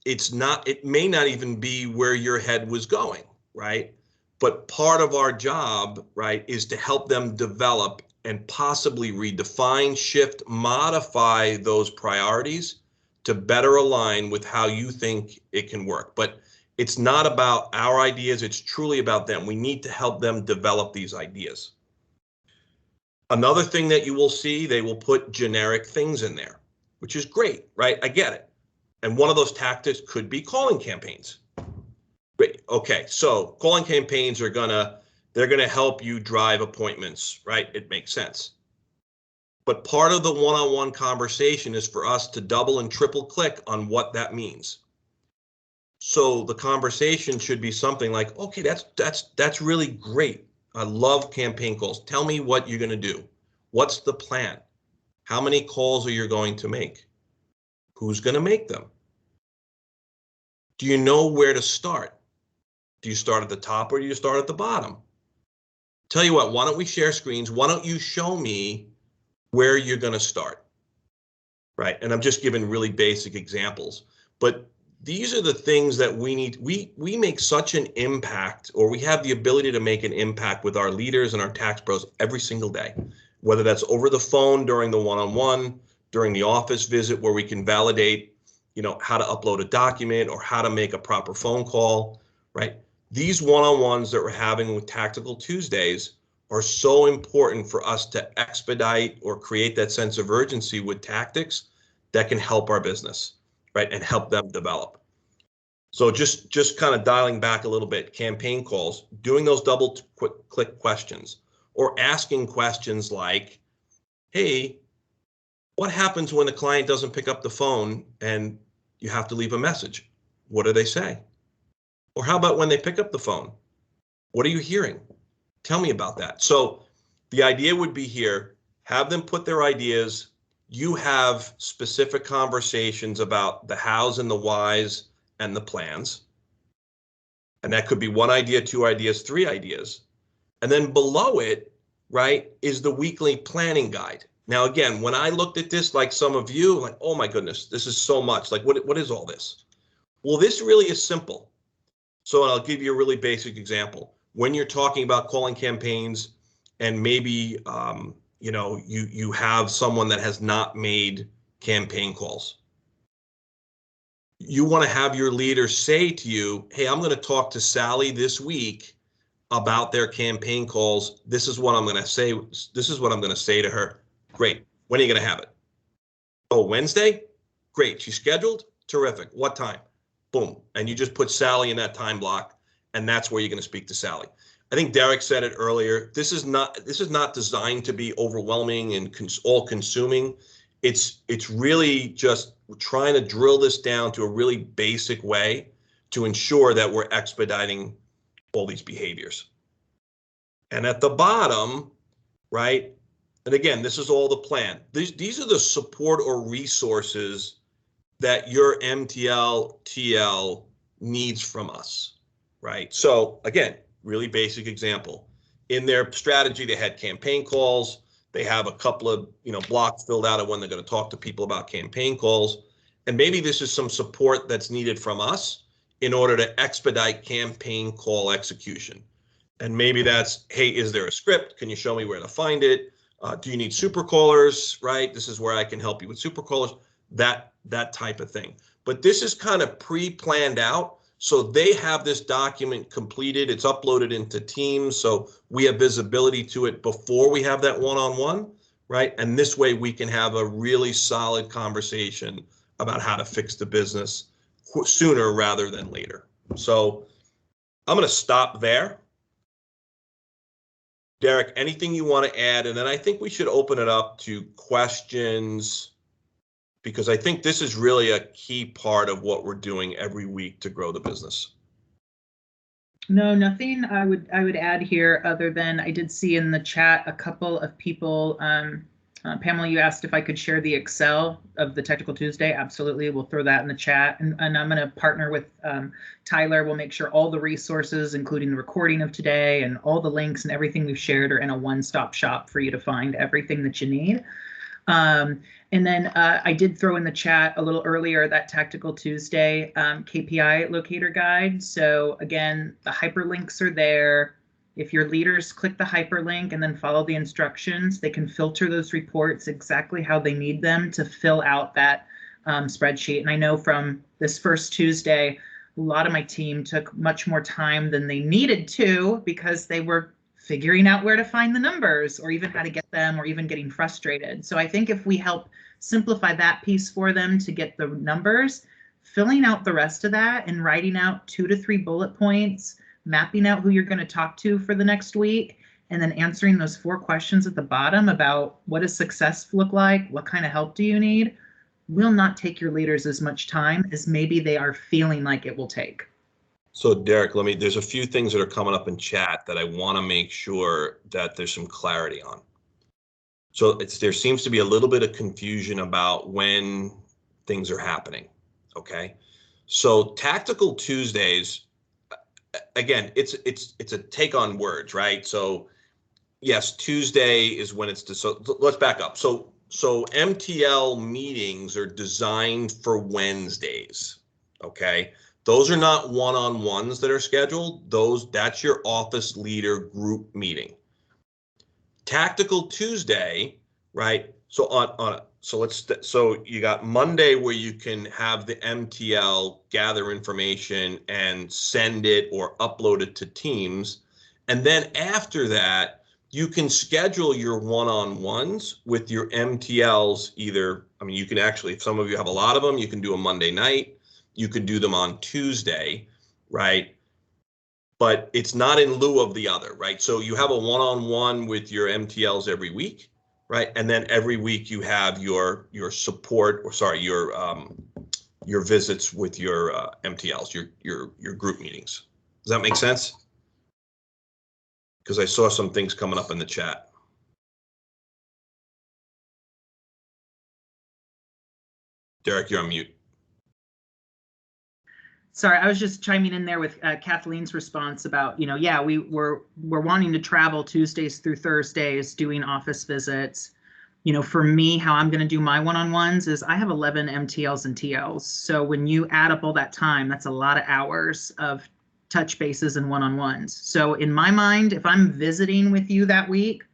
it may not even be where your head was going, right? But part of our job, right, is to help them develop and possibly redefine, shift, modify those priorities to better align with how you think it can work. But it's not about our ideas, it's truly about them. We need to help them develop these ideas. Another thing that you will see, they will put generic things in there, which is great, right? I get it. And one of those tactics could be calling campaigns. Great. Okay, so calling campaigns they're gonna help you drive appointments, right? It makes sense. But part of the one-on-one conversation is for us to double and triple click on what that means. So the conversation should be something like, okay, that's really great. I love campaign calls. Tell me what you're going to do. What's the plan? How many calls are you going to make? Who's going to make them? Do you know where to start? Do you start at the top or do you start at the bottom? Tell you what, why don't we share screens? Why don't you show me where you're going to start? Right. And I'm just giving really basic examples, but these are the things that we need. We make such an impact, or we have the ability to make an impact with our leaders and our tax pros every single day, whether that's over the phone during the one-on-one, during the office visit where we can validate, how to upload a document or how to make a proper phone call, right? These one-on-ones that we're having with Tactical Tuesdays are so important for us to expedite or create that sense of urgency with tactics that can help our business. Right, and help them develop. So just kind of dialing back a little bit, campaign calls, doing those double click questions, or asking questions like, hey, what happens when the client doesn't pick up the phone and you have to leave a message? What do they say? Or how about when they pick up the phone? What are you hearing? Tell me about that. So the idea would be here, have them put their ideas. You have specific conversations about the hows and the whys and the plans. And that could be 1 idea, 2 ideas, 3 ideas. And then below it, right, is the weekly planning guide. Now, again, when I looked at this, like some of you, like, oh my goodness, this is so much. Like, what is all this? Well, this really is simple. So I'll give you a really basic example. When you're talking about calling campaigns and maybe, you have someone that has not made campaign calls. You want to have your leader say to you, hey, I'm going to talk to Sally this week about their campaign calls. This is what I'm going to say. This is what I'm going to say to her. Great. When are you going to have it? Oh, Wednesday? Great. She's scheduled? Terrific. What time? Boom. And you just put Sally in that time block, and that's where you're going to speak to Sally. I think Derek said it earlier. This is not designed to be overwhelming and all-consuming. It's really just trying to drill this down to a really basic way to ensure that we're expediting all these behaviors. And at the bottom, right? And again, this is all the plan. These are the support or resources that your MTL TL needs from us, right? So again, really basic example. In their strategy, they had campaign calls. They have a couple of blocks filled out of when they're going to talk to people about campaign calls. And maybe this is some support that's needed from us in order to expedite campaign call execution. And maybe that's, hey, is there a script? Can you show me where to find it? Do you need super callers, right? This is where I can help you with super callers, that type of thing. but this is kind of pre-planned out. So they have this document completed. It's uploaded into Teams. So we have visibility to it before we have that one-on-one, right? And this way we can have a really solid conversation about how to fix the business sooner rather than later. So I'm going to stop there. Derek, anything you want to add? And then I think we should open it up to questions, because I think this is really a key part of what we're doing every week to grow the business. No, nothing I would add here other than I did see in the chat a couple of people. Pamela, you asked if I could share the Excel of the Technical Tuesday. Absolutely, we'll throw that in the chat. And I'm going to partner with Tyler. We'll make sure all the resources, including the recording of today and all the links and everything we've shared, are in a one-stop shop for you to find everything that you need. And then I did throw in the chat a little earlier that Tactical Tuesday KPI locator guide. So again, the hyperlinks are there. If your leaders click the hyperlink and then follow the instructions, they can filter those reports exactly how they need them to fill out that spreadsheet. And I know from this first Tuesday, a lot of my team took much more time than they needed to because they were figuring out where to find the numbers or even how to get them or even getting frustrated. So I think if we help simplify that piece for them to get the numbers, filling out the rest of that and writing out 2 to 3 bullet points, mapping out who you're going to talk to for the next week, and then answering those 4 questions at the bottom about what does success look like, what kind of help do you need, will not take your leaders as much time as maybe they are feeling like it will take. So Derek, there's a few things that are coming up in chat that I want to make sure that there's some clarity on. So there seems to be a little bit of confusion about when things are happening. Okay. So Tactical Tuesdays, again, it's a take on words, right? So yes, Tuesday is when it's, so let's back up. So MTL meetings are designed for Wednesdays. Okay. Those are not one-on-ones that are scheduled. That's your office leader group meeting. Tactical Tuesday, right? So so you got Monday where you can have the MTL gather information and send it or upload it to Teams. And then after that, you can schedule your one-on-ones with your MTLs either, you can actually, if some of you have a lot of them, you can do a Monday night. You could do them on Tuesday, right? But it's not in lieu of the other, right? So you have a one-on-one with your MTLs every week, right? And then every week you have your support, or sorry, your visits with your MTLs, your group meetings. Does that make sense? Because I saw some things coming up in the chat. Derek, you're on mute. Sorry, I was just chiming in there with Kathleen's response about, yeah, we're wanting to travel Tuesdays through Thursdays doing office visits. For me, how I'm going to do my one-on-ones is I have 11 MTLs and TLs. So when you add up all that time, that's a lot of hours of touch bases and one-on-ones. So in my mind, if I'm visiting with you that week,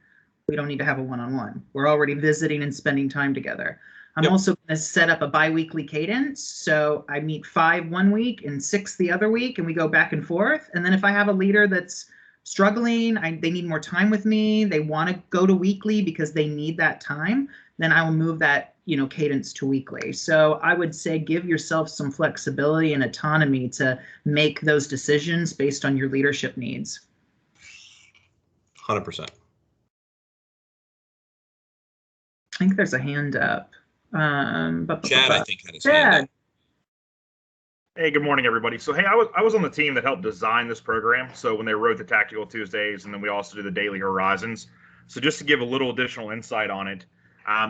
we don't need to have a one-on-one. We're already visiting and spending time together. I'm also going to set up a bi-weekly cadence. So I meet 5 one week and 6 the other week, and we go back and forth. And then if I have a leader that's struggling, they need more time with me, they want to go to weekly because they need that time, then I will move that, cadence to weekly. So I would say give yourself some flexibility and autonomy to make those decisions based on your leadership needs. 100%. I think there's a hand up. Chad, I think, had his hand up. Hey, good morning, everybody. So, hey, I was on the team that helped design this program. So when they wrote the Tactical Tuesdays, and then we also do the Daily Horizons. So just to give a little additional insight on it,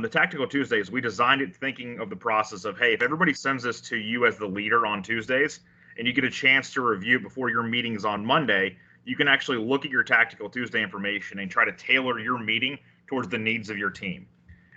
the Tactical Tuesdays, we designed it thinking of the process of, hey, if everybody sends this to you as the leader on Tuesdays, and you get a chance to review it before your meetings on Monday, you can actually look at your Tactical Tuesday information and try to tailor your meeting towards the needs of your team.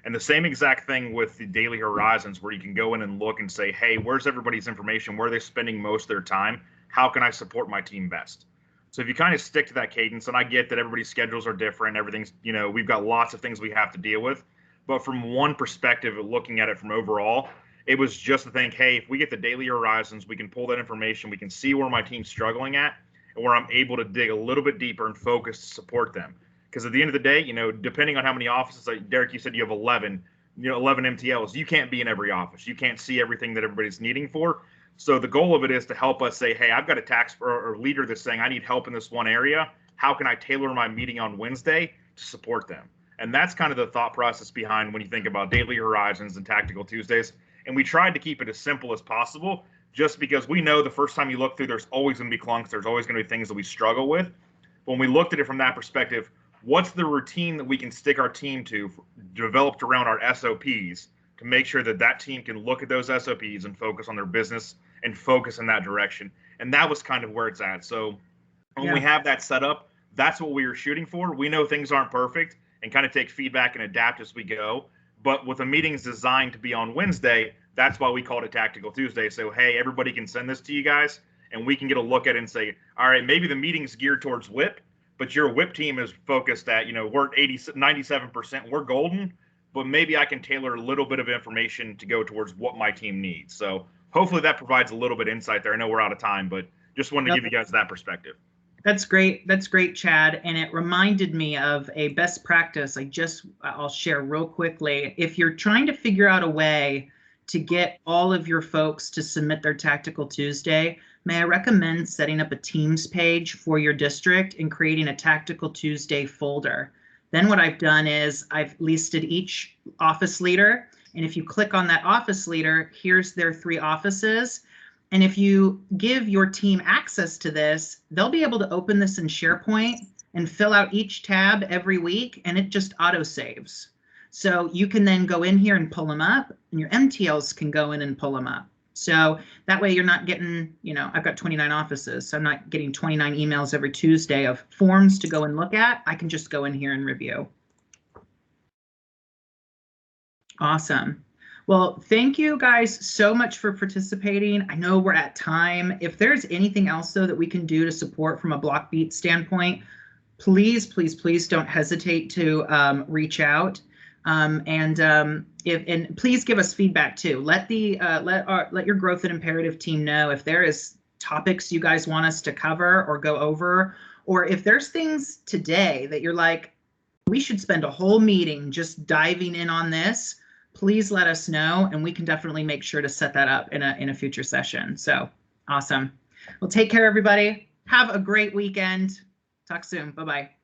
And the same exact thing with the Daily Horizons, where you can go in and look and say, hey, where's everybody's information? Where are they spending most of their time? How can I support my team best? So if you kind of stick to that cadence, and I get that everybody's schedules are different, everything's, we've got lots of things we have to deal with. But from one perspective of looking at it from overall, It was just to think, hey, if we get the daily horizons, we can pull that information, we can see where my team's struggling at, and where I'm able to dig a little bit deeper and focus to support them. Because at the end of the day, depending on how many offices, like Derek, you said you have 11, 11 MTLs. You can't be in every office. You can't see everything that everybody's needing for. So the goal of it is to help us say, hey, I've got a tax or leader that's saying I need help in this one area. How can I tailor my meeting on Wednesday to support them? And that's kind of the thought process behind when you think about daily horizons and tactical Tuesdays. And we tried to keep it as simple as possible, just because we know the first time you look through, there's always going to be clunks. There's always going to be things that we struggle with. When we looked at it from that perspective, what's the routine that we can stick our team to, developed around our SOPs, to make sure that that team can look at those SOPs and focus on their business and focus in that direction. And that was kind of where it's at. So when we have that set up, that's what we were shooting for. We know things aren't perfect and kind of take feedback and adapt as we go. But with the meetings designed to be on Wednesday, that's why we called it Tactical Tuesday. So, hey, everybody can send this to you guys, and we can get a look at it and say, all right, maybe the meeting's geared towards WIP, but your WIP team is focused at, we're at 97%, we're golden, but maybe I can tailor a little bit of information to go towards what my team needs. So hopefully that provides a little bit of insight there. I know we're out of time, but just wanted to give you guys that perspective. That's great. That's great, Chad. And it reminded me of a best practice. I'll share real quickly. If you're trying to figure out a way to get all of your folks to submit their Tactical Tuesday, may I recommend setting up a Teams page for your district and creating a Tactical Tuesday folder. Then what I've done is I've listed each office leader. And if you click on that office leader, here's their 3 offices. And if you give your team access to this, they'll be able to open this in SharePoint and fill out each tab every week, and it just auto saves. So you can then go in here and pull them up, and your MTLs can go in and pull them up. So that way you're not getting, I've got 29 offices, so I'm not getting 29 emails every Tuesday of forms to go and look at. I can just go in here and review. Awesome. Well, thank you guys so much for participating. I know we're at time. If there's anything else, though, that we can do to support from a Blockbeat standpoint, please, please, please don't hesitate to reach out. And please give us feedback too. Let your Growth and Imperative team know if there is topics you guys want us to cover or go over, or if there's things today that you're like, we should spend a whole meeting just diving in on this. Please let us know, and we can definitely make sure to set that up in a future session. So awesome. Well, take care, everybody. Have a great weekend. Talk soon. Bye-bye.